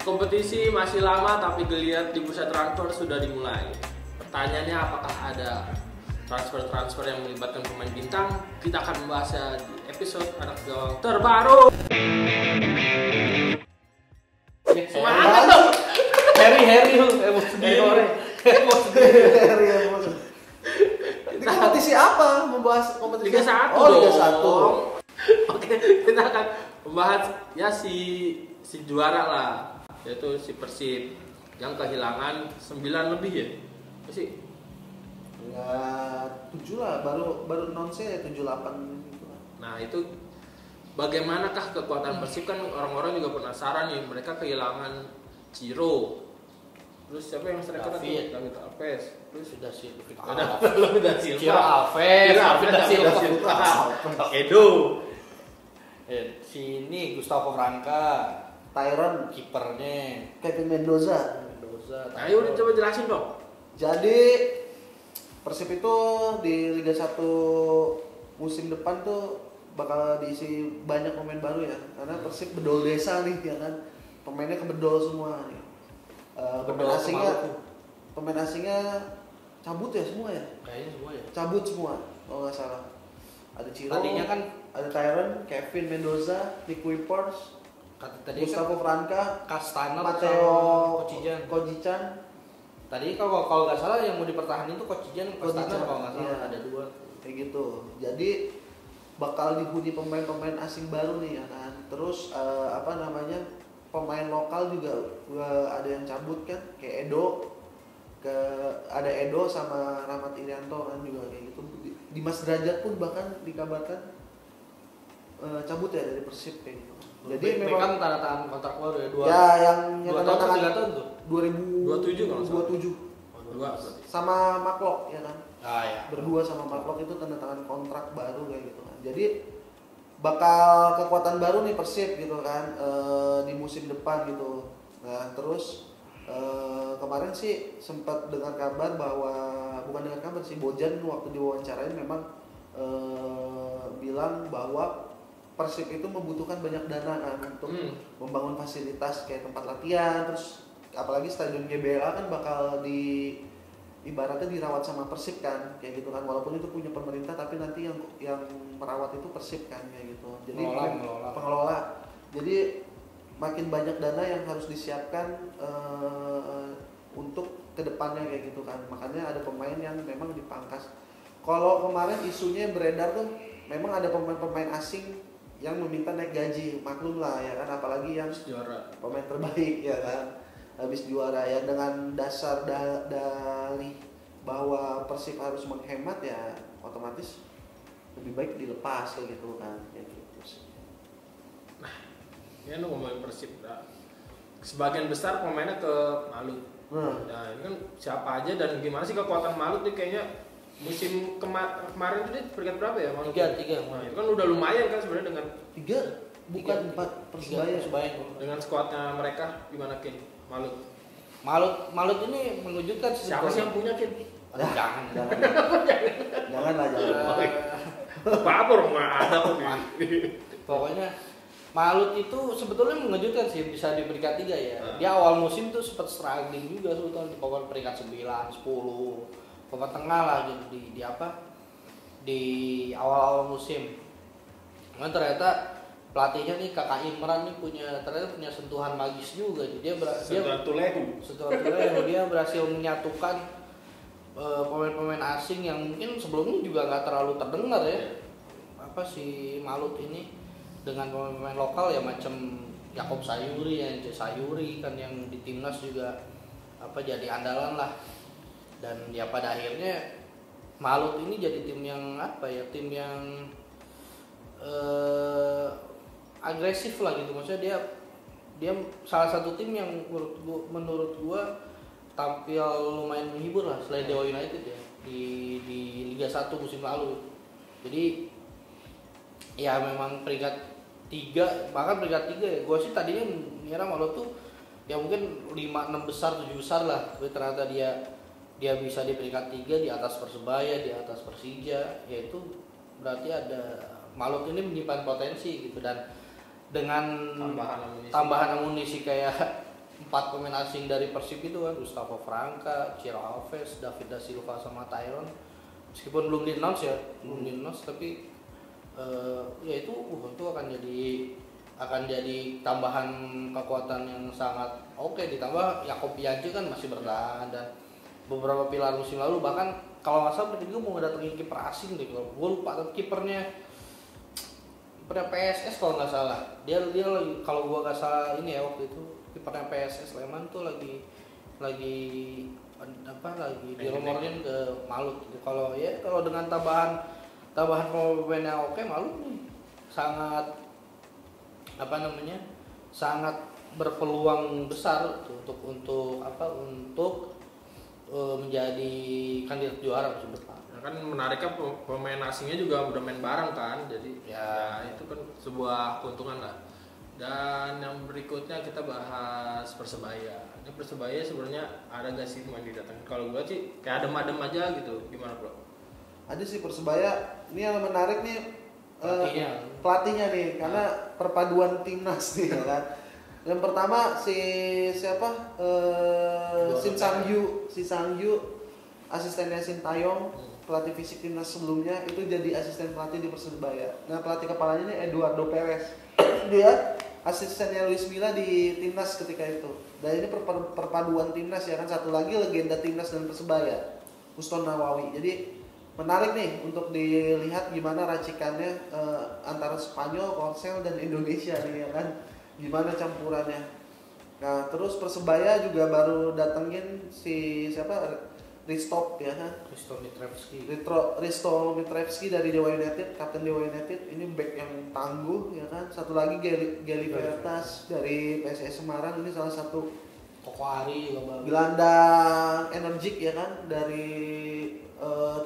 Kompetisi masih lama tapi geliat di bursa transfer sudah dimulai. Pertanyaannya apakah ada transfer yang melibatkan pemain bintang? Kita akan membahasnya di episode Anak Gawang terbaru. Semangat dong. Harry Ini kompetisi apa? Membahas kompetisi Liga 1 oh, Liga dong. 1. Oke, kita akan membahas ya si juara lah, yaitu si Persib yang kehilangan 9 lebih ya. Apa sih? Ya 7 lah, baru announce ya 78 gitu lah. Nah, itu bagaimanakah kekuatan Persib? Kan orang-orang juga penasaran nih, mereka kehilangan Ciro. Terus siapa yang striker tadi? David Alves. Terus sudah Silva. Udah Silva. Ciro Alves. Edo. Sini Gustavo Franca, Tyron, kipernya Kevin Mendoza. Ayo coba jelasin dong. Jadi Persib itu di Liga 1 musim depan tuh bakal diisi banyak pemain baru ya. Karena Persib bedol desa nih ya kan. Pemainnya kebedol semua nih. Pemain asingnya cabut ya semua ya? Kayaknya semua ya. Cabut semua kalau nggak salah. Ada Ciro, Tadinya kan ada Tyron, Kevin Mendoza, Nick Wipers, tadi Gustavo Franca, Castana, Mateo Kocijan. Tadi kalau nggak salah yang mau dipertahankan itu Kocijan, Castana kalau nggak salah iya. ada 2. Kayak gitu. Jadi bakal dihuni pemain-pemain asing baru nih ya kan. Terus pemain lokal juga ada yang cabut kan, kayak ada Edo sama Rahmat Irianto kan juga kayak gitu. Dimas Derajat pun bahkan dikabarkan cabut ya dari Persib kayak gitu. Jadi memang tanda tangan kontrak baru ya 2. Ya yang tanda tangan 3 tahun tuh. 27 kalau salah. 27. Sama Maklok ya kan. Ya. Berdua sama Maklok itu tanda tangan kontrak baru kayak gitu kan. Jadi bakal kekuatan baru nih Persib gitu kan di musim depan gitu. Nah terus kemarin sih sempat dengar kabar bahwa Bojan waktu diwawancarain memang bilang bahwa Persib itu membutuhkan banyak dana kan untuk membangun fasilitas kayak tempat latihan, terus apalagi stadion GBLA kan bakal ibaratnya dirawat sama Persib kan kayak gitu kan, walaupun itu punya pemerintah tapi nanti yang merawat itu Persib kan kayak gitu. Jadi pengelola. Jadi makin banyak dana yang harus disiapkan untuk kedepannya kayak gitu kan. Makanya ada pemain yang memang dipangkas. Kalau kemarin isunya beredar tuh memang ada pemain asing yang meminta naik gaji, maklum lah ya kan, apalagi yang Juara pemain terbaik ya kan. Habis juara ya dengan dasar dalih bahwa Persib harus menghemat ya otomatis lebih baik dilepas kayak gitu kan ya gitu sih. Nah, ini ngomongin Persib, sebagian besar pemainnya ke Malut. Nah, ini kan siapa aja dan gimana sih kekuatan Malut nih kayaknya musim kemarin itu dia peringkat berapa ya Malut? 3. Nah, itu kan udah lumayan kan sebenarnya dengan 3 bukan 4 Persebaya. Dengan skuadnya mereka gimana Kin? Malut ini mengejutkan sih. Siapa sih yang punya Kin? Jangan. Jangan. Apa orang nggak ada kok. Pokoknya Malut itu sebetulnya mengejutkan sih, bisa di peringkat 3 ya. Dia awal musim tuh sempat struggling juga sebetulnya di pokok peringkat 9, 10, papan tengah lah gitu di awal musim. Cuman ternyata pelatihnya nih Kakak Imran nih punya sentuhan magis juga. Dia berhasil menyatukan pemain-pemain asing yang mungkin sebelumnya juga nggak terlalu terdengar ya. Apa si Malut ini dengan pemain lokal ya macam Yakob Sayuri kan yang di timnas juga jadi andalan lah. Dan ya pada akhirnya Malut ini jadi tim yang tim yang agresif lah gitu, maksudnya dia salah satu tim yang menurut gua tampil lumayan menghibur lah selain Dewa United ya di Liga 1 musim lalu. Jadi ya memang peringkat 3 ya, gua sih tadinya ngira Malut tuh ya mungkin 5-6 besar 7 besar lah, tapi ternyata dia bisa di peringkat 3 di atas Persebaya, di atas Persija, yaitu berarti Malut ini menyimpan potensi gitu. Dan dengan tambahan amunisi kayak 4 pemain asing dari Persib itu kan, Gustavo Franca, Ciro Alves, David da Silva sama Tyron. Meskipun belum di-announce ya, tapi ya itu akan jadi tambahan kekuatan yang sangat oke. Ditambah Yakob Piaget kan masih bertahan, dan beberapa pilar musim lalu bahkan kalau nggak salah mereka juga mau ngedatengin kiper asing deh, kalau gue lupa, tapi kipernya PSS kalau nggak salah, dia lagi, kalau gue nggak salah ini ya, waktu itu kipernya PSS Sleman tuh lagi dirumornya ke Malut gitu. Kalau dengan tambahan pemain yang oke, Malut nih sangat sangat berpeluang besar untuk menjadi kandidat juara musim depan. Kan menariknya pemain asingnya juga udah main bareng kan, jadi ya itu kan sebuah keuntungan lah. Dan yang berikutnya kita bahas Persebaya. Ini Persebaya sebenarnya ada gak sih pemain didatangin? Kalau gue sih kayak adem-adem aja gitu. Gimana bro? Ada sih Persebaya. Ini yang menarik nih pelatihnya nih, karena perpaduan timnas nih ya kan. Yang pertama si Sang-yu, asistennya Sintayong, pelatih fisik timnas sebelumnya itu jadi asisten pelatih di Persebaya. Nah, pelatih kepalanya ini Eduardo Perez. Dia asistennya Luis Milla di timnas ketika itu. Dan ini perpaduan timnas ya kan, satu lagi legenda timnas dan Persebaya, Uston Nawawi. Jadi menarik nih untuk dilihat gimana racikannya antara Spanyol, Korsel dan Indonesia nih ya kan. Gimana campurannya. Nah, terus Persebaya juga baru datengin Risto Mitrevski dari Dewa United, kapten Dewa United. Ini back yang tangguh ya kan. Satu lagi Geli Veritas dari PSS Semarang, ini salah satu Koko Ari juga gelandang energik ya kan, dari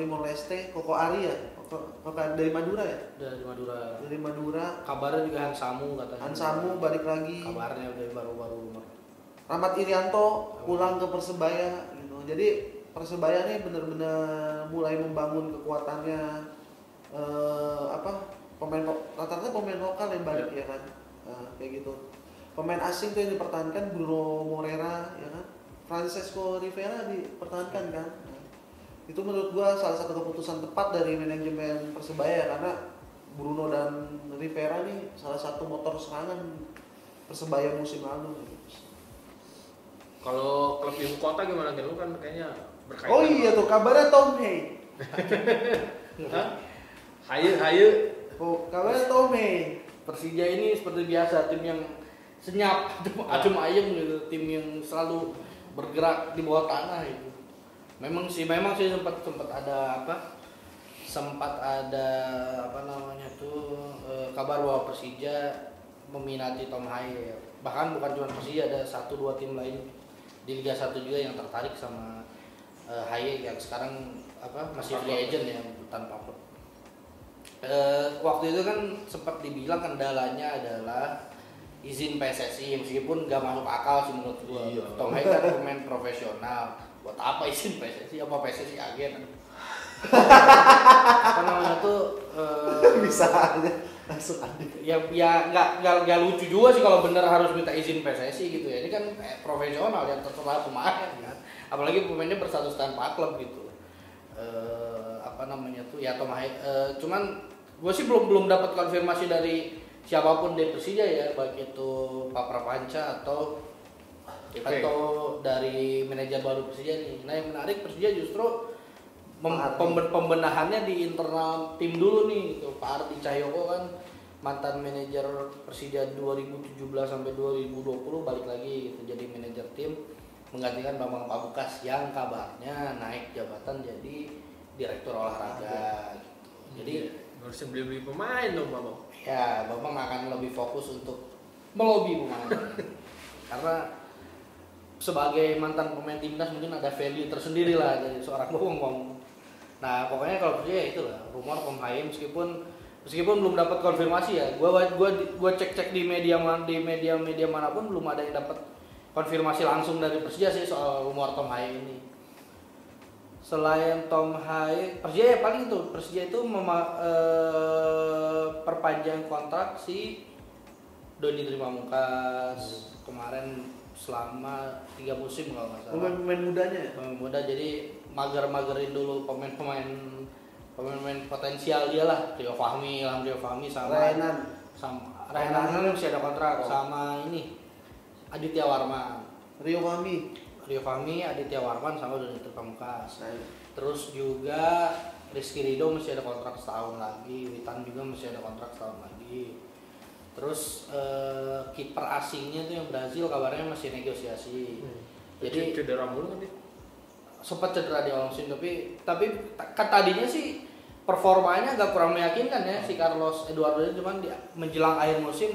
Timor Leste. Koko Ari ya, dari Madura ya? Dari Madura. Kabarnya juga Hansamu katanya. Hansamu balik lagi. Kabarnya udah baru-baru. Rahmat Irianto pulang ke Persebaya gitu. Jadi Persebaya nih benar-benar mulai membangun kekuatannya, rata-rata pemain lokal yang balik ya kan, kayak gitu. Pemain asing tuh yang dipertahankan Bruno Moreira ya kan, Francesco Rivera dipertahankan kan. Itu menurut gua salah satu keputusan tepat dari manajemen Persebaya, karena Bruno dan Rivera nih salah satu motor serangan Persebaya musim lalu. Kalau klub ibu kota gimana kan? Lu kan kayaknya berkaitan. Oh iya tuh kabarnya Tom Hay. Hayu. Oh, kabarnya Tom Hay. Persija ini seperti biasa tim yang senyap, adem ayem gitu, tim yang selalu bergerak di bawah tanah itu. Memang sih sempat ada kabar bahwa Persija meminati Tom Hay. Bahkan bukan cuma Persija, ada 1-2 tim lain di Liga 1 juga yang tertarik sama Haye yang sekarang masih free agent ya, tanpa klub. Waktu itu kan sempat dibilang kendalanya adalah izin PSSI, meskipun gak masuk akal sih menurut gua. Iya. Tom Haye kan pemain profesional, buat apa izin PSSI? Apa PSSI agen? Bisa aja langsung ada. Ya nggak lucu juga sih kalau bener harus minta izin PSSI gitu ya. Ini kan profesional yang terserah pemain kan. Apalagi pemainnya berstatus tanpa klub gitu. Ya Tom Haye. Cuman gue sih belum dapat konfirmasi dari siapapun di Persija ya, baik itu Pak Prapanca atau dari manajer baru Persija nih. Nah, yang menarik Persija justru pembenahannya di internal tim dulu nih gitu. Pak Ardi Cahyoko kan mantan manajer Persija 2017 sampai 2020 balik lagi gitu jadi manajer tim, menggantikan Bambang Pamungkas yang kabarnya naik jabatan jadi direktur olahraga gitu. Jadi harusnya beli pemain dong Bambang. Ya, Bambang akan lebih fokus untuk melobi pemain. Karena sebagai mantan pemain timnas mungkin ada value tersendiri lah dari seorang Bambang. Nah, pokoknya kalau percaya itulah rumor Tom Haye, meskipun belum dapat konfirmasi ya. Gua cek di media manapun belum ada yang dapat konfirmasi langsung dari Persija sih soal rumor Tom Haye ini. Selain Tom Haye, Persija ya paling itu. Persija itu perpanjang kontrak si Doni Trimamungkas. Kemarin selama 3 musim kalau nggak salah. Pemain mudanya ya? Pemain muda, jadi magerin dulu pemain potensial dia lah. Rio Fahmi sama Rainan masih ada kontrak sama ini Aditya Warman. Rio Fahmi, Aditya Warman sama Donito Pamungkas. Terus juga Rizky Ridho masih ada kontrak setahun lagi, Witan juga masih ada kontrak setahun lagi. Terus kiper asingnya tuh yang Brazil kabarnya masih negosiasi. Jadi cedera mulu kan dia? Sempat cedera di awal musim, tapi kan tadinya sih performanya agak kurang meyakinkan ya si Carlos Eduardo, cuman di menjelang akhir musim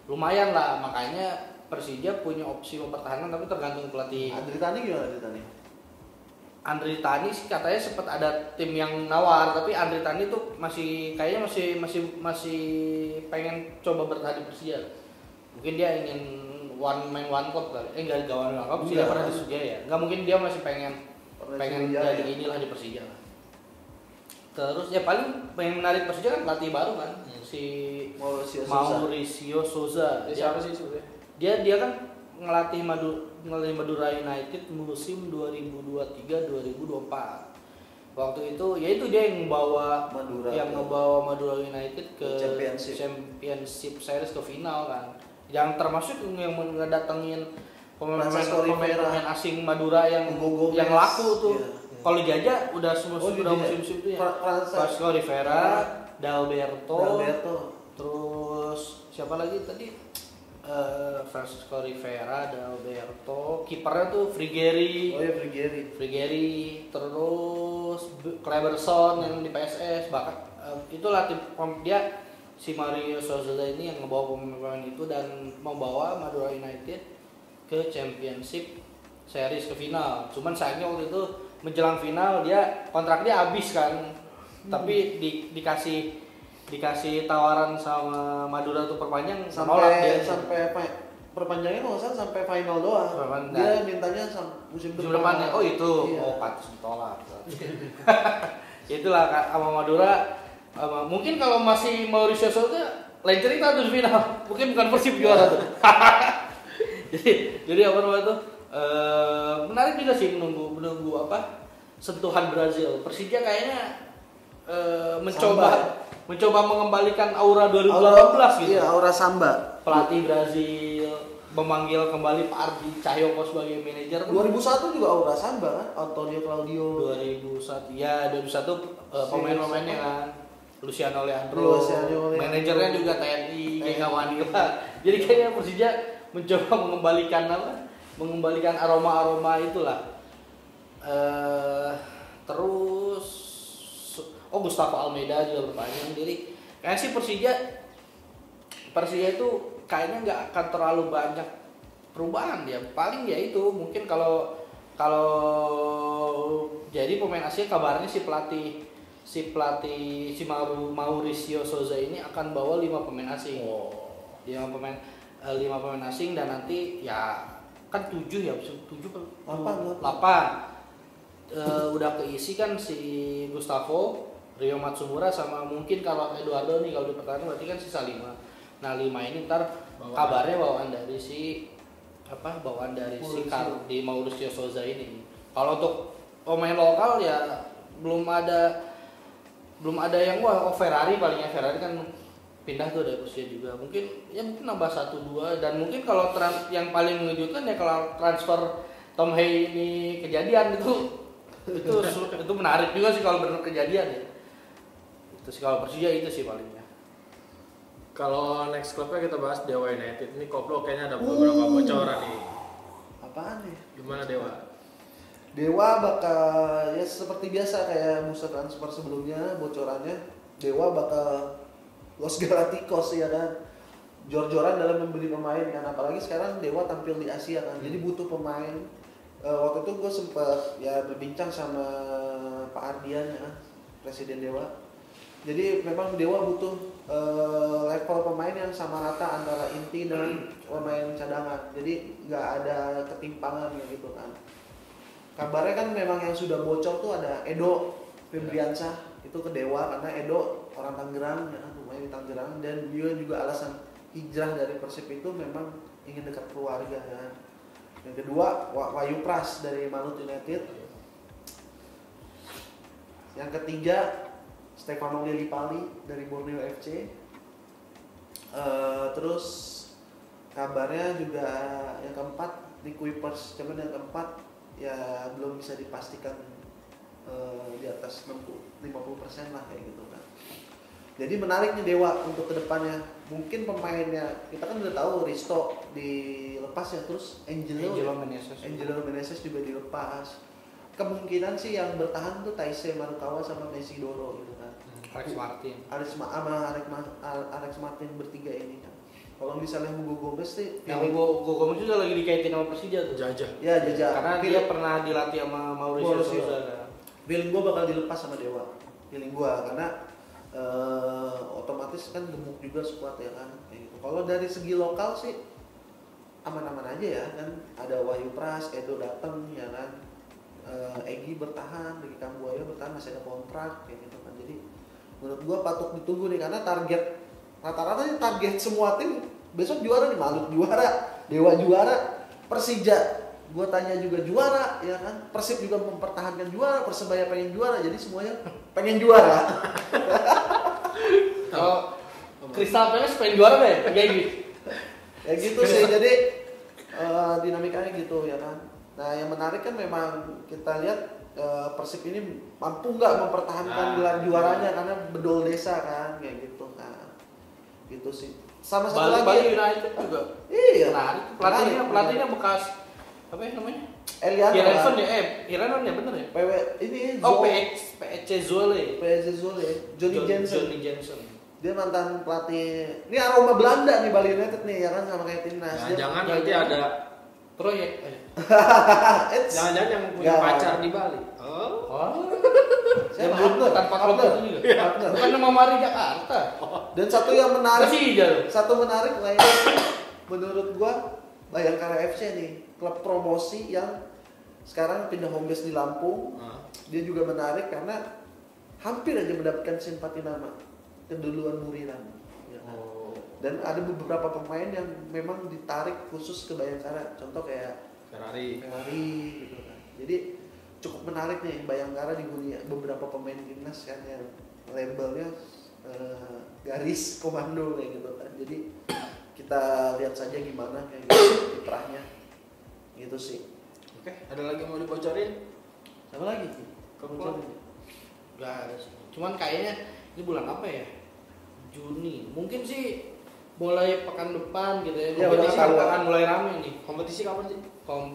lumayan lah, makanya Persija punya opsi mempertahankan tapi tergantung pelatih. Andri Tani gimana Andri Tani sih katanya sempat ada tim yang nawar, tapi Andri Tani tuh kayaknya masih pengen coba bertahan di Persija. Mungkin dia ingin one man one club kali. Enggak one man one club sih, dia pernah di Sriwijaya. Enggak mungkin dia masih pengen jadi inilah di Persija lah. Terus ya paling yang menarik Persija kan pelatih baru kan, si Mauricio Souza. Siapa sih Souza? Dia kan ngelatih Madura United musim 2023-2024. Waktu itu ya itu dia yang ngebawa Madura United ke Championship Series ke final kan. Yang termasuk yang ngedatengin pemain asing Madura yang laku tuh. Yeah. Kalau Jaja udah musim-musim itu ya. Francisco Rivera, Dalberto, terus siapa lagi tadi? Francisco Rivera, Dalberto, kipernya tuh Frigeri. Frigeri, terus Kleberson yang di PSS, bahkan itulah tim dia si Mario Souza ini yang ngebawa pemain itu dan membawa Madura United ke Championship Series ke final. Cuman sayangnya waktu itu menjelang final dia kontraknya habis kan. Tapi dikasih tawaran sama Madura untuk perpanjang sampai perpanjangnya nggak usah sampai final doang. Dia mintanya musim depan ya. Oh itu, iya. Pantas ditolak. Itulah sama Madura. Mungkin kalau masih Mauricio Souza lain cerita tuh di final. Mungkin bukan Persib juara tuh. jadi apa namanya tuh? Menarik juga sih menunggu apa sentuhan Brazil. Persija kayaknya mencoba mengembalikan aura 2018 gitu. Iya, aura samba. Pelatih Brazil memanggil kembali Pak Ardi Cahyoko sebagai manajer. 2001 juga aura samba kan, Antonio Claudio. 2001 pemain-pemainnya kan. Luciano Leandro. Manajernya juga TNI, Gengga Wanila. Jadi kayaknya Persija mencoba mengembalikan aroma itulah. Terus Gustavo Almeida juga bermain. Jadi kayaknya sih Persija itu kayaknya nggak akan terlalu banyak perubahan dia. Paling ya itu mungkin kalau jadi pemain asing kabarnya si Mauricio Souza ini akan bawa 5 pemain asing. 5 pemain asing dan nanti ya kan 7 ya, 8. Udah keisi kan si Gustavo, Rio Matsumura sama mungkin kalau Eduardo nih kalau dipertahankan berarti kan sisa 5. Nah 5 ini ntar kabarnya bawaan dari si Mauricio Souza ini. Kalau untuk pemain lokal ya belum ada yang Ferrari palingnya. Ferrari kan pindah tuh dari Persija juga. Mungkin nambah 1-2 dan mungkin kalau yang paling mengejutkan ya kalau transfer Tom Hay ini kejadian itu menarik juga sih kalau benar kejadian ya. Itu sih kalau Persija itu sih palingnya. Kalau next klubnya kita bahas Dewa United. Ini koplo kayaknya ada beberapa bocoran nih. Apaan nih? Gimana Dewa? Dewa bakal ya seperti biasa kayak bursa transfer sebelumnya, bocorannya Dewa bakal Los Galacticos ya kan, jor-joran dalam membeli pemain kan, apalagi sekarang Dewa tampil di Asia kan, jadi butuh pemain. Waktu itu gue sempet ya berbincang sama Pak Ardian ya, Presiden Dewa. Jadi memang Dewa butuh level pemain yang sama rata antara inti dan pemain cadangan, jadi nggak ada ketimpangan gitu kan. Kabarnya kan memang yang sudah bocor tuh ada Edo Febriansyah itu ke Dewa karena Edo orang Tangerang ya, rumahnya di Tangerang, dan dia juga alasan hijrah dari Persib itu memang ingin dekat keluarga kan. Yang kedua Wahyu Pras dari Malut United. Yang ketiga Stefano Lillipali dari Borneo FC. Terus kabarnya juga yang keempat di Kuipers, cuman yang keempat ya belum bisa dipastikan di atas 50% lah kayak gitu kan. Jadi menarik nih Dewa untuk kedepannya. Mungkin pemainnya kita kan udah tahu Risto dilepas ya, terus Angelo Meneses juga dilepas. Kemungkinan sih yang bertahan tuh Taisei Marukawa sama Messi Doro gitu kan. Alex Martin bertiga ini kan. Kalau misalnya Hugo Gomez sih, Hugo Gomez juga lagi dikaitin sama Persija tuh. Jajah. Ya jajah. Karena dia pernah dilatih sama Mauricio Sousa. Feeling gue bakal dilepas sama Dewa. Feeling gue karena otomatis kan gemuk juga squad ya kan. Kayak gitu. Kalau dari segi lokal sih aman-aman aja ya kan. Ada Wahyu Pras, Edo datang ya kan. Egy bertahan, Ricky Kambuaya bertahan, masih ada kontrak kayak gitu kan. Jadi menurut gue patut ditunggu nih karena rata-rata target semua tim besok juara nih. Malut juara, Dewa juara, Persija gue tanya juga juara ya kan, Persib juga mempertahankan juara, Persebaya pengen juara, jadi semuanya pengen juara. Kalau Crystal Palace pengen juara deh, kayak gitu. Ya gitu sih, jadi dinamikanya gitu ya kan. Nah yang menarik kan memang kita lihat Persib ini mampu nggak mempertahankan gelar juaranya karena bedol desa kan kayak gitu kan. Gitu sih. Sama satu lagi Bali United juga. Iya. Menarik. Pelatihnya bekas apa ya namanya? Eliano. Iranon ya bener ya? PW ini PEC Zwolle. Johnny Jensen. Dia mantan pelatih. Ini aroma Belanda nih Bali United nih ya kan, sama kayak timnas. Jangan nanti ada proyek. Jangan-jangan yang punya pacar di Bali. Saya belum tanpa klub itu juga. Bukan nama Mari Jakarta. Dan satu yang menarik. Persija. Satu menarik lainnya menurut gua Bayangkara FC nih, klub promosi yang sekarang pindah home base di Lampung. Dia juga menarik karena hampir aja mendapatkan simpati nama keduluan Muriran. Ya kan? Dan ada beberapa pemain yang memang ditarik khusus ke Bayangkara. Contoh kayak Ferrari gitu kan. Jadi cukup menarik nih Bayangkara dihuni beberapa pemain timnas kan yang labelnya garis komando kayak gitu kan. Jadi kita lihat saja gimana kayak gitu kiprahnya gitu sih. Oke, ada lagi yang mau dibocorin? Sama lagi sih Gak ada sih. Cuman kayaknya ini bulan apa ya? Juni. Mungkin sih mulai pekan depan gitu ya. Kompetisi akan mulai rame nih. Kompetisi kapan sih?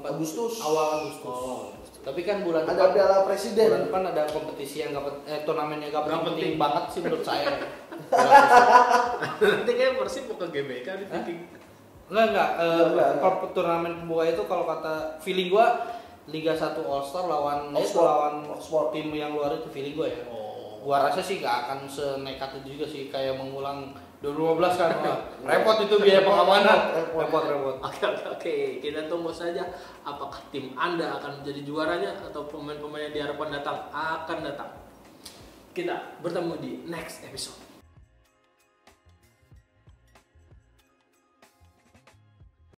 Agustus. Awal Agustus. Tapi kan bulan ada Piala Presiden. Bulan depan ada kompetisi yang turnamennya gak penting banget sih menurut saya. Nanti kayak Persib mau ke GBK di thinking. Enggak. Turnamen pembuka itu kalau kata feeling gua Liga 1 All Star lawan tim yang luar itu feeling gua ya. Gua rasa sih gak akan senekat itu juga sih, kayak mengulang 2015 kan. Repot itu biaya pengamanan. Repot. Oke. Kita tunggu saja apakah tim Anda akan menjadi juaranya atau pemain-pemain yang diharapkan datang akan datang. Kita bertemu di next episode.